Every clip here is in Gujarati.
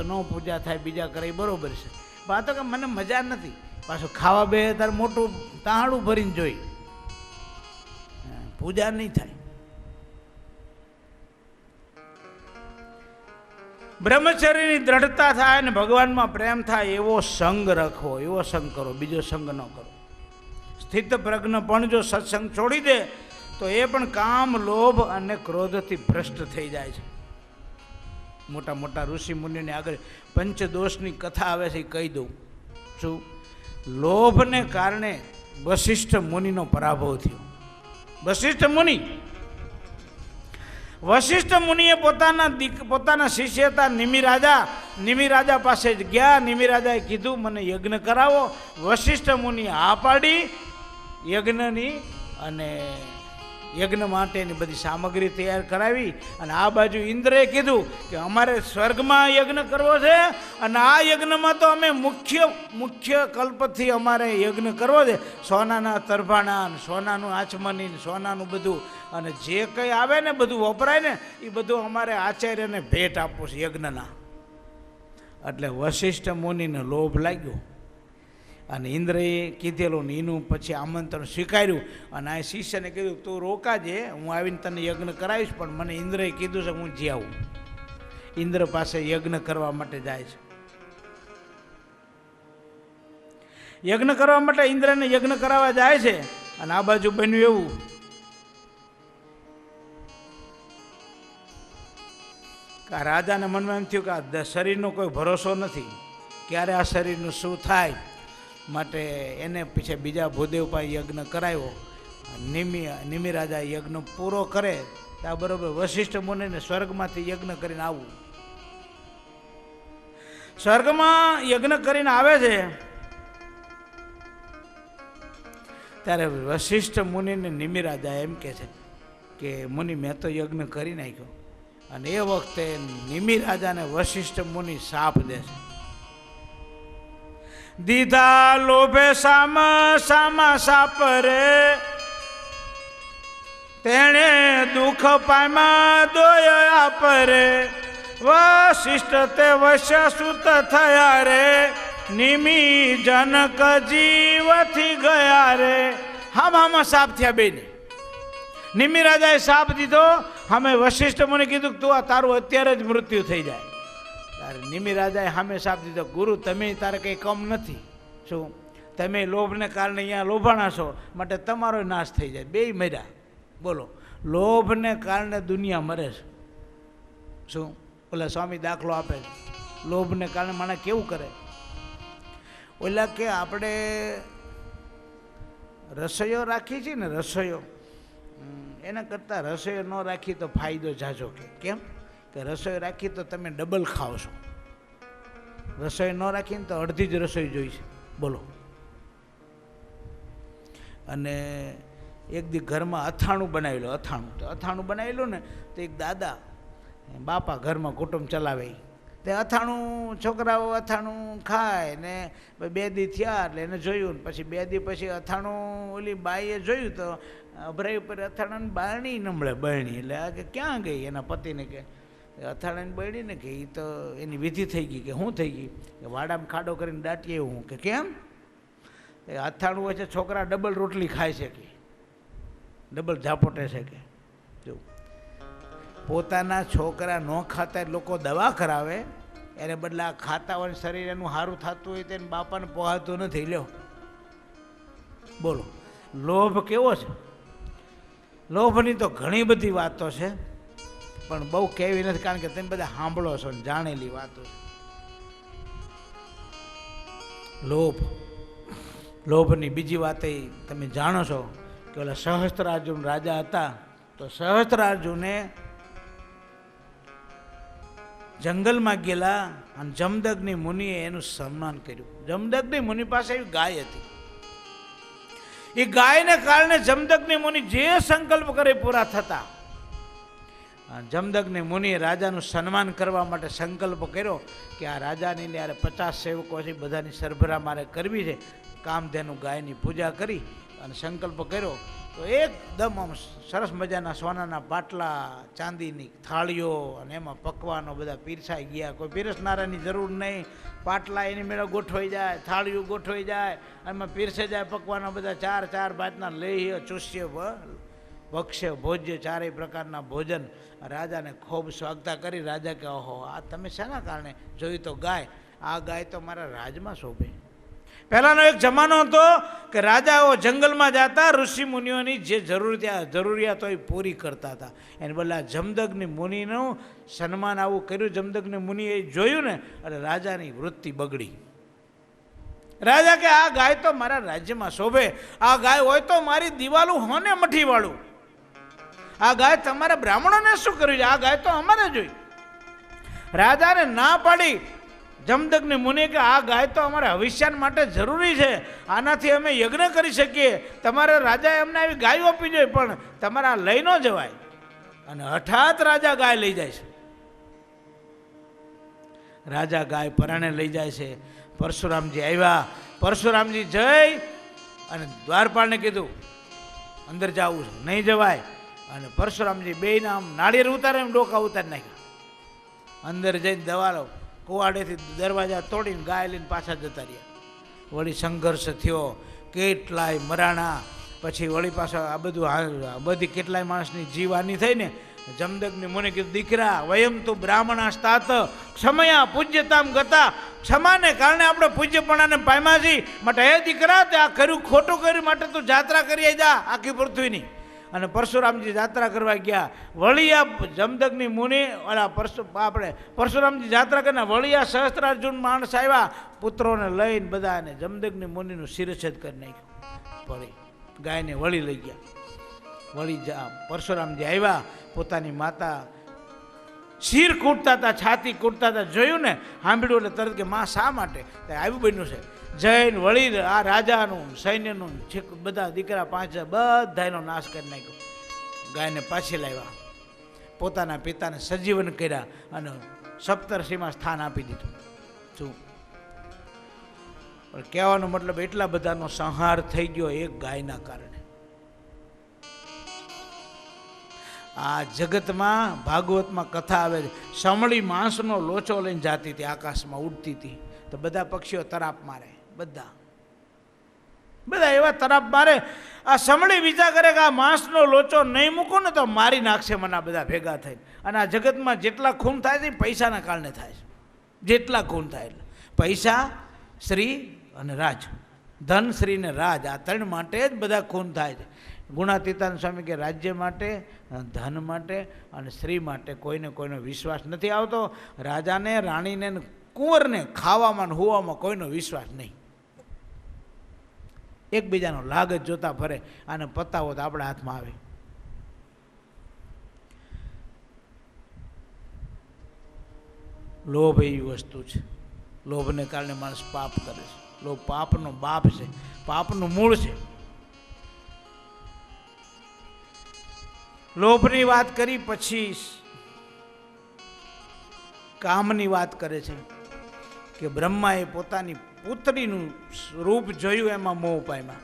ન પૂજા થાય, બીજા કરે બરોબર છે. પણ આ તો કે મને મજા નથી, પાછું ખાવા બે તાર મોટું તાહડું ભરીને જોઈ, પૂજા નહીં થાય. બ્રહ્મચર્યની દ્રઢતા થાય ને ભગવાનમાં પ્રેમ થાય એવો સંગ રાખવો, એવો સંગ કરો, બીજો સંગ ન કરો. સ્થિત પ્રજ્ઞ પણ જો સત્સંગ છોડી દે તો એ પણ કામ, લોભ અને ક્રોધથી ભ્રષ્ટ થઈ જાય છે. મોટા મોટા ઋષિ મુનિઓને આગળ પંચદોષની કથા આવે છે, એ કહી દઉં. શું? લોભને કારણે વશિષ્ઠ મુનિનો પરાભવ થયો. વશિષ્ઠ મુનિએ પોતાના શિષ્ય હતા નિમિ રાજા પાસે જ ગયા. નિમિ રાજાએ કીધું મને યજ્ઞ કરાવો. વશિષ્ઠ મુનિએ હા પાડી યજ્ઞની, અને યજ્ઞ માટેની બધી સામગ્રી તૈયાર કરાવી. અને આ બાજુ ઇન્દ્રએ કીધું કે અમારે સ્વર્ગમાં યજ્ઞ કરવો છે, અને આ યજ્ઞમાં તો અમે મુખ્ય કલ્પથી અમારે યજ્ઞ કરવો છે. સોનાના તરભાણા, સોનાનું આચમની, સોનાનું બધું, અને જે કંઈ આવે ને બધું વપરાય ને એ બધું અમારે આચાર્યને ભેટ આપવું છે યજ્ઞના. એટલે વશિષ્ઠ મુનિને લોભ લાગ્યો, અને ઇન્દ્રએ કીધેલું ને એનું પછી આમંત્રણ સ્વીકાર્યું. અને આ શિષ્યને કીધું તું રોકાજે, હું આવીને તને યજ્ઞ કરાવીશ, પણ મને ઇન્દ્રએ કીધું છે હું જી આવું. ઇન્દ્ર પાસે યજ્ઞ કરવા માટે જાય છે. યજ્ઞ કરવા માટે ઇન્દ્રને યજ્ઞ કરાવવા જાય છે. અને આ બાજુ બન્યું એવું કે આ રાજાને મનમાં એમ થયું કે આ શરીરનો કોઈ ભરોસો નથી, ક્યારે આ શરીરનું શું થાય. માટે એને પીછે બીજા ભૂદેવ પાસે યજ્ઞ કરાવ્યો. નિમિ રાજા યજ્ઞ પૂરો કરે ત્યાં બરોબર વશિષ્ઠ મુનિને સ્વર્ગમાંથી યજ્ઞ કરીને આવવું. સ્વર્ગમાં યજ્ઞ કરીને આવે છે ત્યારે વશિષ્ઠ મુનિને નિમિ રાજા એમ કહે છે કે મુનિ મેં તો યજ્ઞ કરી નાખ્યો. અને એ વખતે નિમિ રાજાને વશિષ્ઠ મુનિ શાપ દે છે. દીધા લોભે સામા સાપ રે, તેણે દુઃખ પામ્યા દોય આપ રે. વશિષ્ઠ તે વશ્ય સુત થયા રે, નિમિ જનક જીવથી ગયા રે. હામાં સાપ થયા બેને. નિમિ રાજાએ સાપ દીધો, અમે વશિષ્ઠ મને કીધું કે તું આ તારું અત્યારે જ મૃત્યુ થઈ જાય. ત્યારે નિમિ રાજાએ સામે સાપ દીધો, ગુરુ તમે તારે કંઈ કમ નથી. શું? તમે લોભને કારણે અહીંયા લોભાણા છો, માટે તમારો નાશ થઈ જાય. બેય મર્યા. બોલો, લોભને કારણે દુનિયા મરે છે. શું? ઓલા સ્વામી દાખલો આપે છે, લોભને કારણે માણસ કેવું કરે. ઓલા કે આપણે રસોઈઓ રાખી છે ને, રસોઈઓ એના કરતાં રસોઈ ન રાખી તો ફાયદો જાજો. કેમ કે રસોઈ રાખી તો તમે ડબલ ખાઓ છો, રસોઈ ન રાખીને તો અડધી જ રસોઈ જોઈશે. બોલો. અને એક દી ઘરમાં અથાણું બનાવેલું, અથાણું બનાવેલું ને તો એક દાદા બાપા ઘરમાં કુટુંબ ચલાવે, તે અથાણું છોકરાઓ અથાણું ખાય ને 2 દી થયા એટલે એને જોયું ને પછી 2 દી પછી અથાણું ઓલી બાઈએ જોયું તો અભરાઈ ઉપર અથાણાની બારણી નમળે. બરણી એટલે આ કે ક્યાં ગઈ, એના પતિને કે અથાણાની બરણી ને કે એ તો એની વિધિ થઈ ગઈ. કે શું થઈ ગઈ? કે વાડામાં ખાડો કરીને દાટીએ હું. કે કેમ? એ અથાણું હોય છે, છોકરા ડબલ રોટલી ખાય છે, કે ડબલ ઝાપોટે છે. કે જો પોતાના છોકરા ન ખાતા લોકો દવા કરાવે, એને બદલે આ ખાતા હોય શરીર એનું સારું થતું હોય તેને બાપાને પોહાતું નથી. લ્યો બોલો, લોભ કેવો છે. લોભની તો ઘણી બધી વાતો છે, પણ બહુ કહેવી નથી, કારણ કે તમે બધા સાંભળો છો ને જાણેલી વાતો છે. લોભની બીજી વાત એ તમે જાણો છો કે ઓલા સહસ્ત્રાર્જુન રાજા હતા, તો સહસ્ત્રાર્જુને જંગલમાં ગયેલા અને જમદગ્નિ મુનિએ એનું સન્માન કર્યું. જમદગ્નિ મુનિ પાસે એવી ગાય હતી, એ ગાયને કારણે જમદગ્નિ મુનિ જે સંકલ્પ કરે પૂરા થતા. જમદગ્નિ મુનિએ રાજાનું સન્માન કરવા માટે સંકલ્પ કર્યો કે આ રાજાની યારે 50 સેવકો છે, બધાની સરભરા મારે કરવી છે. કામધેનુ ગાયની પૂજા કરી અને સંકલ્પ કર્યો તો એકદમ આમ સરસ મજાના સોનાના બાટલા, ચાંદીની થાળીઓ અને એમાં પકવાનો બધા પીરસાઈ ગયા. કોઈ પીરસનારાની જરૂર નહીં, પાટલા એની મેળે ગોઠવાઈ જાય, થાળીઓ ગોઠવાઈ જાય, એમાં પીરસે જાય પકવાના બધા ચાર ચાર ભાતના લઈ ચુષ્ય ભક્ષ્ય ભોજ્ય ચારેય પ્રકારના ભોજન. રાજાને ખૂબ સ્વાગતા કરી. રાજા કે ઓહો, આ તમે શાના કારણે જોયું? તો ગાય, આ ગાય તો મારા રાજમાં શોભે. પહેલાંનો એક જમાનો હતો કે રાજાઓ જંગલમાં જતા ઋષિ મુનિઓની જે જરૂરિયાત હોય પૂરી કરતા હતા. એને બદલે જમદગ્નિ મુનિનું સન્માન આવું કર્યું. જમદગ્નિ મુનિએ જોયું ને એટલે રાજાની વૃત્તિ બગડી. રાજા કે આ ગાય તો મારા રાજ્યમાં શોભે, આ ગાય હોય તો મારી દિવાલું હોને મઠી વાળું. આ ગાય તમારા બ્રાહ્મણોને શું કર્યું છે? આ ગાય તો અમારે જોઈ. રાજાને ના પાડી જમદગ્નિ મુનિ કે આ ગાય તો અમારે હવિષ્યાન માટે જરૂરી છે, આનાથી અમે યજ્ઞ કરી શકીએ. તમારે રાજાએ અમને આવી ગાયો આપવી જોઈએ, પણ તમારે આ લઈ ન જવાય. અને હઠાત રાજા ગાય લઈ જાય છે. રાજા ગાય પરાણે લઈ જાય છે. પરશુરામજી આવ્યા. પરશુરામજી જઈ અને દ્વારપાળને કીધું અંદર જવું છે, નહીં જવાય. અને પરશુરામજી બે નામ નાળિયેર ઉતારે એમ ડોકા ઉતારી નાખ્યા. અંદર જઈને દવાલો કુવાડેથી દરવાજા તોડીને ગાય લઈને પાછા જતા રહ્યા. વળી સંઘર્ષ થયો, કેટલાય મરાણા. પછી વળી પાછા આ બધી કેટલાય માણસની જીવહાની થઈ ને. જમદગ્નિ મુનિ કીધું, દીકરા વયમ તું બ્રાહ્મણાસ્તાત ક્ષમયા પૂજ્યતામ ગતા. ક્ષમાને કારણે આપણે પૂજ્યપણાને પામ્યા છીએ, માટે હે દીકરા તે આ કર્યું ખોટું કર્યું માટે તું જાત્રા કરી જા આખી પૃથ્વીની. અને પરશુરામજી જાત્રા કરવા ગયા. વળિયા જમદગ્નિ મુનિ આપણે પરશુરામજી જાત્રા કરીને વળિયા સહસ્ત્રાર્જુન માણસ આવ્યા પુત્રોને લઈને બધાને. જમદગ્નિ મુનિનું શિરચ્છેદ કરી નાખ્યું. વળી ગાયને વળી લઈ ગયા. વળી પરશુરામજી આવ્યા, પોતાની માતા શિર કૂટતા હતા, છાતી કૂટતા હતા. જોયું ને, સાંભળ્યું એટલે તરત કે માં શા માટે? આવ્યું બન્યું છે. જૈન વળી આ રાજાનું સૈન્યનું બધા દીકરા 5 બધાનો નાશ કરી નાખ્યો. ગાયને પાછી લાવ્યા, પોતાના પિતાને સજીવન કર્યા અને સપ્તર્ષિમાં સ્થાન આપી દીધું. શું પણ કહેવાનો મતલબ એટલા બધાનો સંહાર થઈ ગયો એક ગાયના કારણે. આ જગતમાં ભાગવતમાં કથા આવે છે, સમળી માંસનો લોચો લઈને જાતી હતી, આકાશમાં ઉડતી હતી. તો બધા પક્ષીઓ તરાપ મારે, બધા એવા તરાપ મારે. આ સમળી વિચાર કરે કે આ માંસનો લોચો નહીં મૂકો ને તો મારી નાખશે મને. બધા ભેગા થઈને. અને આ જગતમાં જેટલા ખૂન થાય છે પૈસાના કારણે થાય છે. જેટલા ખૂન થાય એટલે પૈસા, શ્રી અને રાજ. ધન, શ્રી ને રાજ, આ 3 માટે જ બધા ખૂન થાય છે. ગુણાતીતાન સ્વામી કે રાજ્ય માટે, ધન માટે અને શ્રી માટે કોઈને કોઈનો વિશ્વાસ નથી આવતો. રાજાને, રાણીને, કુંવરને ખાવામાં હોવામાં કોઈનો વિશ્વાસ નહીં. એકબીજાનો લાગત જોતા ફરે. આને પતાવો તો આપણા હાથમાં આવે. લોભ એવી વસ્તુ છે, લોભને કારણે માણસ પાપ કરે છે. લોભ પાપનો બાપ છે, પાપનું મૂળ છે. લોભની વાત કરી પછી કામની વાત કરે છે કે બ્રહ્માએ પોતાની પુત્રીનું રૂપ જોયું, એમાં મોહ પામ્યા.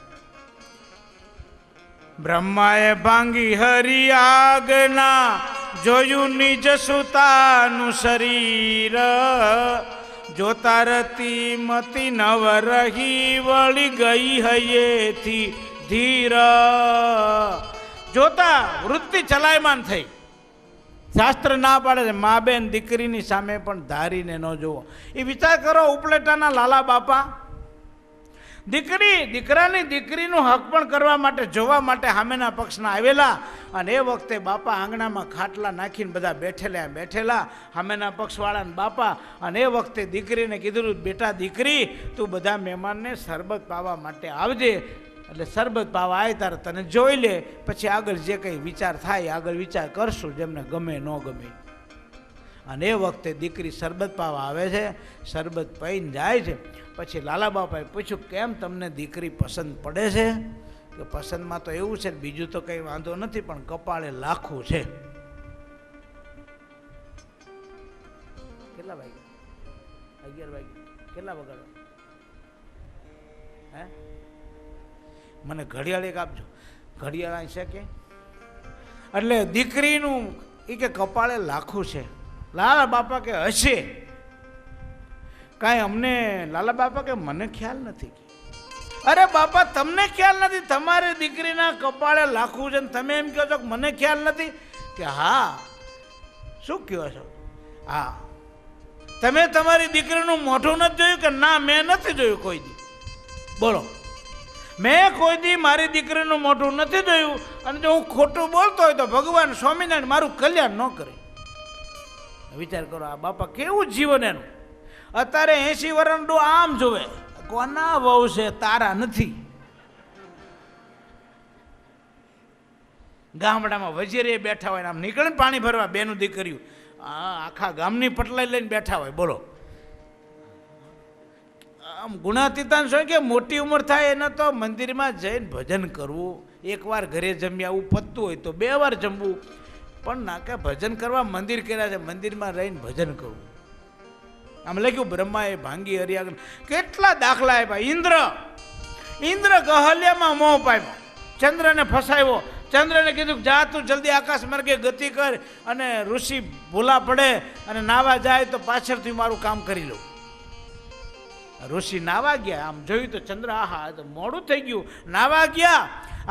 બ્રહ્માએ ભાંગી હરિ આજ્ઞા, જોયું નિજ સુતાનું શરીર. જોતા રતી મતી નવ રહી, વળી ગઈ હૈયેથી ધીર. જોતા વૃત્તિ ચલાયમાન થઈ. શાસ્ત્ર ના પાડે છે મા બેન દીકરીની સામે પણ ધારીને ન જોવો. એ વિચાર કરો, ઉપલેટાના લાલા બાપા દીકરીનું હક પણ કરવા માટે, જોવા માટે સામેના પક્ષના આવેલા. અને એ વખતે બાપા આંગણામાં ખાટલા નાખીને બધા બેઠેલા સામેના પક્ષવાળાને બાપા. અને એ વખતે દીકરીને કીધું, બેટા દીકરી તું બધા મહેમાનને શરબત પાવા માટે આવજે. એટલે શરબત પાવા આવે તારે તને જોઈ લે, પછી આગળ જે કંઈ વિચાર થાય આગળ વિચાર કરશું, જેમને ગમે ન ગમે. અને એ વખતે દીકરી શરબત પાવા આવે છે, શરબત પીને જાય છે. પછી લાલા બાપાએ પૂછ્યું, કેમ તમને દીકરી પસંદ પડે છે? કે પસંદમાં તો એવું છે, બીજું તો કંઈ વાંધો નથી, પણ કપાળે લાખું છે. કેટલા વાગ્યા? 11 વાગ્યા. કેટલા વગાડવા? હે મને ઘડિયાળ એક આપજો. ઘડિયાળ અહીં છે કે એટલે દીકરીનું એ કે કપાળે લાખું છે. લાલા બાપા કે હશે કાંઈ અમને, લાલા બાપા કે મને ખ્યાલ નથી. અરે બાપા તમને ખ્યાલ નથી, તમારી દીકરીના કપાળે લાખું છે ને તમે એમ કહો છો કે મને ખ્યાલ નથી? કે હા. શું કહો છો? હા. તમે તમારી દીકરીનું મોઢું નથી જોયું? કે ના મેં નથી જોયું કોઈ દી. બોલો, મેં કોઈ દી મારી દીકરીનું મોઢું નથી જોયું. અને જો હું ખોટું બોલતો હોય તો ભગવાન સ્વામિનારાયણ મારું કલ્યાણ ન કરે. વિચાર કરો આ બાપા કેવું જીવન એનું. અત્યારે 80 વર્ષનું આમ જોવે, કોના વહુ છે તારા નથી. ગામડામાં વજીરે બેઠા હોય ને આમ નીકળે ને પાણી ભરવા બેનું દીકરીઓ, આખા ગામની પટલાઈ લઈને બેઠા હોય. બોલો, આમ ગુણાતીતાન શું કે મોટી ઉંમર થાય એને તો મંદિરમાં જઈને ભજન કરવું, એકવાર ઘરે જમી આવું પતતું હોય તો 2 વાર જમવું, પણ ના કે ભજન કરવા મંદિર કર્યા છે, મંદિરમાં રહીને ભજન કરવું. આમ લખ્યું બ્રહ્માએ ભાંગી હરિયા, કેટલા દાખલા આપ્યા. ઇન્દ્ર ગહલ્યામાં મોહ પામ્યો, ચંદ્રને ફસાવ્યો. ચંદ્રને કીધું જા તું જલ્દી આકાશ માર્ગે ગતિ કર, અને ઋષિ ભૂલા પડે અને નાવા જાય તો પાછળથી મારું કામ કરી લઉં. ઋષિ નાવા ગયા, આમ જોયું તો ચંદ્ર, આહા તો મોડું થઈ ગયું. નાવા ગયા,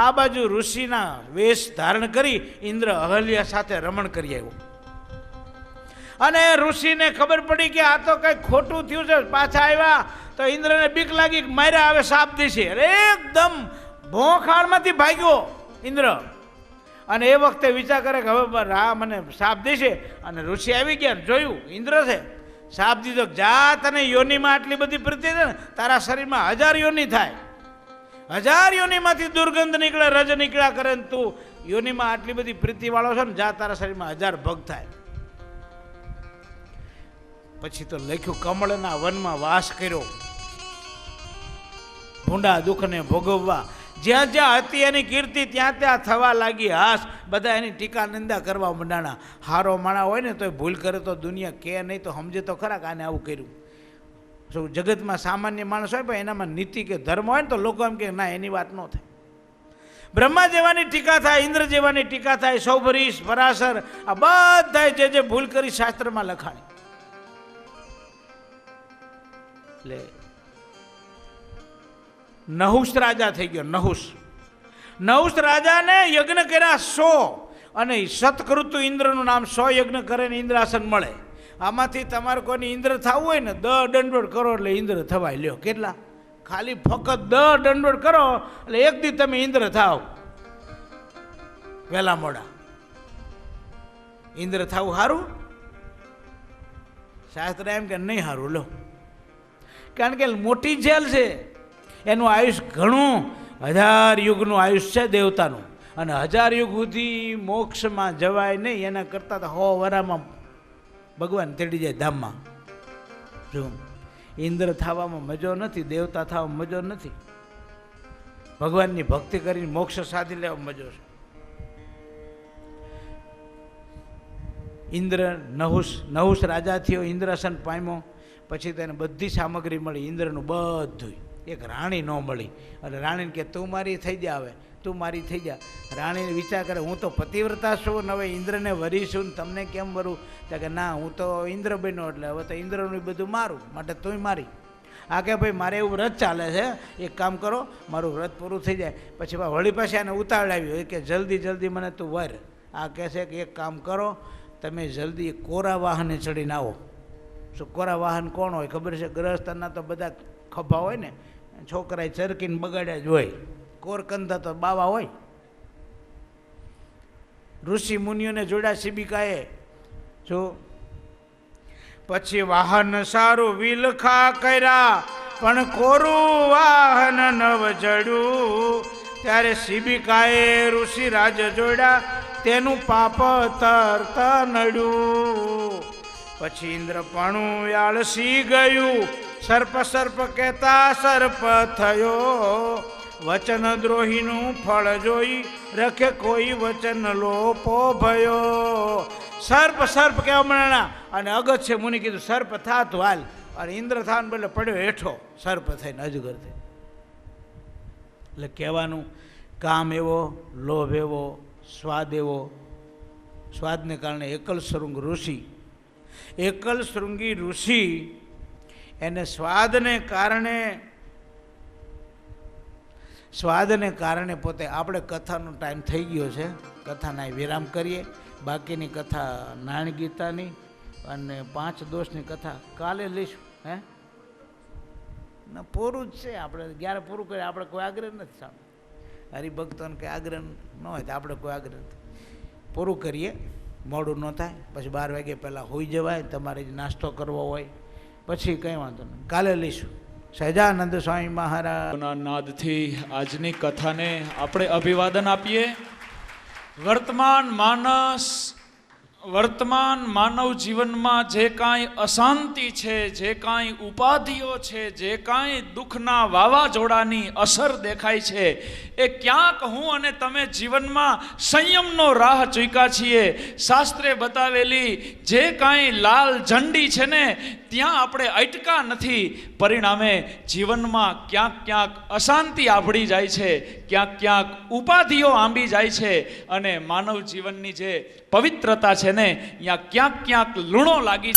આ બાજુ ઋષિના વેશ ધારણ કરી ઇન્દ્ર અહલ્યા સાથે રમણ કરી આવ્યો. અને ઋષિને ખબર પડી કે આ તો કંઈ ખોટું થયું છે. પાછા આવ્યા તો ઇન્દ્રને બીક લાગી, માર્યા આવે સાપ દેશે. એકદમ ભોંખાળમાંથી ભાગ્યો ઇન્દ્ર. અને એ વખતે વિચાર કરે કે હવે આ મને સાપ દેશે. અને ઋષિ આવી ગયા, જોયું ઇન્દ્ર છે, સાપ દીધો. જા, તને યોનિમાં આટલી બધી પ્રીતિ છે ને, તારા શરીરમાં 1000 યોનિ થાય. 1000 યોનિમાંથી દુર્ગંધ નીકળે, રજ નીકળ્યા કરે ને તું યોનિમાં આટલી બધી પ્રીતિ વાળો છે ને, જા તારા શરીરમાં 1000 ભગ થાય. પછી તો લખ્યું કમળના વનમાં વાસ કર્યો, ભૂંડા દુઃખને ભોગવવા. જ્યાં જ્યાં હતી એની કીર્તિ ત્યાં ત્યાં થવા લાગી હાસ. બધા એની ટીકા નિંદા કરવા મંડાણા. હારો માણા હોય ને તો ભૂલ કરે તો દુનિયા કે નહીં તો સમજે તો ખરા કે આને આવું કર્યું. શું જગતમાં સામાન્ય માણસ હોય પણ એનામાં નીતિ કે ધર્મ હોય ને તો લોકો એમ કે ના એની વાત ન થાય. બ્રહ્મા જેવાની ટીકા થાય, ઇન્દ્ર જેવાની ટીકા થાય, સૌભરીશ, પરાશર, આ બધા જે ભૂલ કરી શાસ્ત્રમાં લખાણી. એટલે નહુષ રાજા થઈ ગયો. નહુષ રાજાને યજ્ઞ કર્યા 100, અને સતકૃતુ ઇન્દ્રનું નામ. 100 યજ્ઞ કરે ને ઇન્દ્રાસન મળે. આમાંથી તમારે કોઈની ઇન્દ્ર થવું હોય ને 10 દંડવત કરો એટલે ઇન્દ્ર થવાય. લ્યો કેટલા? ખાલી ફક્ત 10 દંડવત કરો એટલે એક દી તમે ઇન્દ્ર થાવ. વહેલા મોડા ઇન્દ્ર થવું સારું? શાસ્ત્ર એમ કે નહીં સારું. લો, કારણ કે મોટી જેલ છે, એનું આયુષ્ય ઘણું, 1000 યુગનું આયુષ્ય છે દેવતાનું. અને 1000 યુગ સુધી મોક્ષમાં જવાય નહીં, એના કરતાં તો 100 વરામાં ભગવાન તેડી જાય ધામમાં. જો ઇન્દ્ર થવામાં મજો નથી, દેવતા થવામાં મજો નથી, ભગવાનની ભક્તિ કરીને મોક્ષ સાધી લેવા મજો છે. ઇન્દ્ર નહુષ રાજા થયો, ઇન્દ્રાસન પામ્યો. પછી તેને બધી સામગ્રી મળી, ઇન્દ્રનું બધું. એક રાણી ન મળી. અને રાણીને કે તું મારી થઈ જા, હવે તું મારી થઈ જા. રાણીને વિચાર કરે હું તો પતિવ્રતા છું ને હવે ઇન્દ્રને વરીશું ને તમને કેમ વરું? કે ના, હું તો ઇન્દ્ર બન્યો એટલે હવે તો ઇન્દ્રનું બધું મારું, માટે તું મારી. આ કે ભાઈ મારે એવું વ્રત ચાલે છે, એક કામ કરો, મારું વ્રત પૂરું થઈ જાય. પછી વળી પાછી આને ઉતાવળાવ્યું કે જલ્દી મને તું વર. આ કહે છે કે એક કામ કરો, તમે જલ્દી કોરા વાહને ચડીને આવો. શું કોરા વાહન કોણ હોય ખબર છે? ગ્રહસ્થના તો બધા ખભા હોય ને, છોકરાએ ચરકીને બગાડ્યા જ હોય. કોરકંધા તો બાવા હોય. ઋષિ મુનિઓને જોડ્યા શિબિકાએ. જો પછી વાહન સારું વિલખા કર્યા, પણ કોરું વાહન નવ જડ્યું. ત્યારે શિબિકાએ ઋષિ રાજ જોડ્યા, તેનું પાપ તરત નડ્યું. પછી ઇન્દ્રપણું આળસી ગયું, સર્પ કહેતા સર્પ થયો. વચન દ્રોહીનું ફળ જોઈ રખે કોઈ વચન લોપો ભયો. સર્પ કહેવા મળ્યા. અને અગત્ય મુનિ કીધું સર્પ થા તું હાલ. અને ઇન્દ્ર થાન બદલે પડ્યો હેઠો સર્પ થઈને, અજગર થઈ. એટલે કહેવાનું કામ એવો, લોભ એવો, સ્વાદ એવો, સ્વાદને કારણે એકલ શૃંગ ઋષિ, એકલ શૃંગી ઋષિ એને સ્વાદને કારણે પોતે, આપણે કથાનો ટાઈમ થઈ ગયો છે, કથાના વિરામ કરીએ. બાકીની કથા નારાયણ ગીતાની અને 5 દોષની કથા કાલે લઈશું. હે ના પૂરું જ છે, આપણે 11 પૂરું કરીએ. આપણે કોઈ આગ્રહ નથી સામે, હરિભક્તોને કંઈ આગ્રહ ન હોય તો આપણે કોઈ આગ્રહ નથી. પૂરું કરીએ, મોડું ન થાય, પછી 12 વાગે પહેલાં હોઈ જવાય. તમારે નાસ્તો કરવો હોય પછી કંઈ વાંધો નહીં, કાલે લઈશું. સહજાનંદ સ્વામી મહારાજના નાદથી આજની કથાને આપણે અભિવાદન આપીએ. વર્તમાન માનવ જીવનમાં જે કાંઈ અશાંતિ છે, જે કાંઈ ઉપાધિઓ છે, જે કાંઈ દુઃખના વાવાઝોડાની અસર દેખાય છે, એ ક્યાંક હું અને તમે જીવનમાં સંયમનો રાહ ચૂક્યા છીએ. શાસ્ત્રે બતાવેલી જે કાંઈ લાલ ઝંડી છે ને, ત્યાં આપણે અટકા નથી. પરિણામે જીવનમાં ક્યાંક ક્યાંક અશાંતિ આભળી જાય છે, ક્યાંક ક્યાંક ઉપાધિઓ આંબી જાય છે, અને માનવ જીવનની જે પવિત્રતા છે ને, ત્યાં ક્યાંક ક્યાંક લૂણો લાગી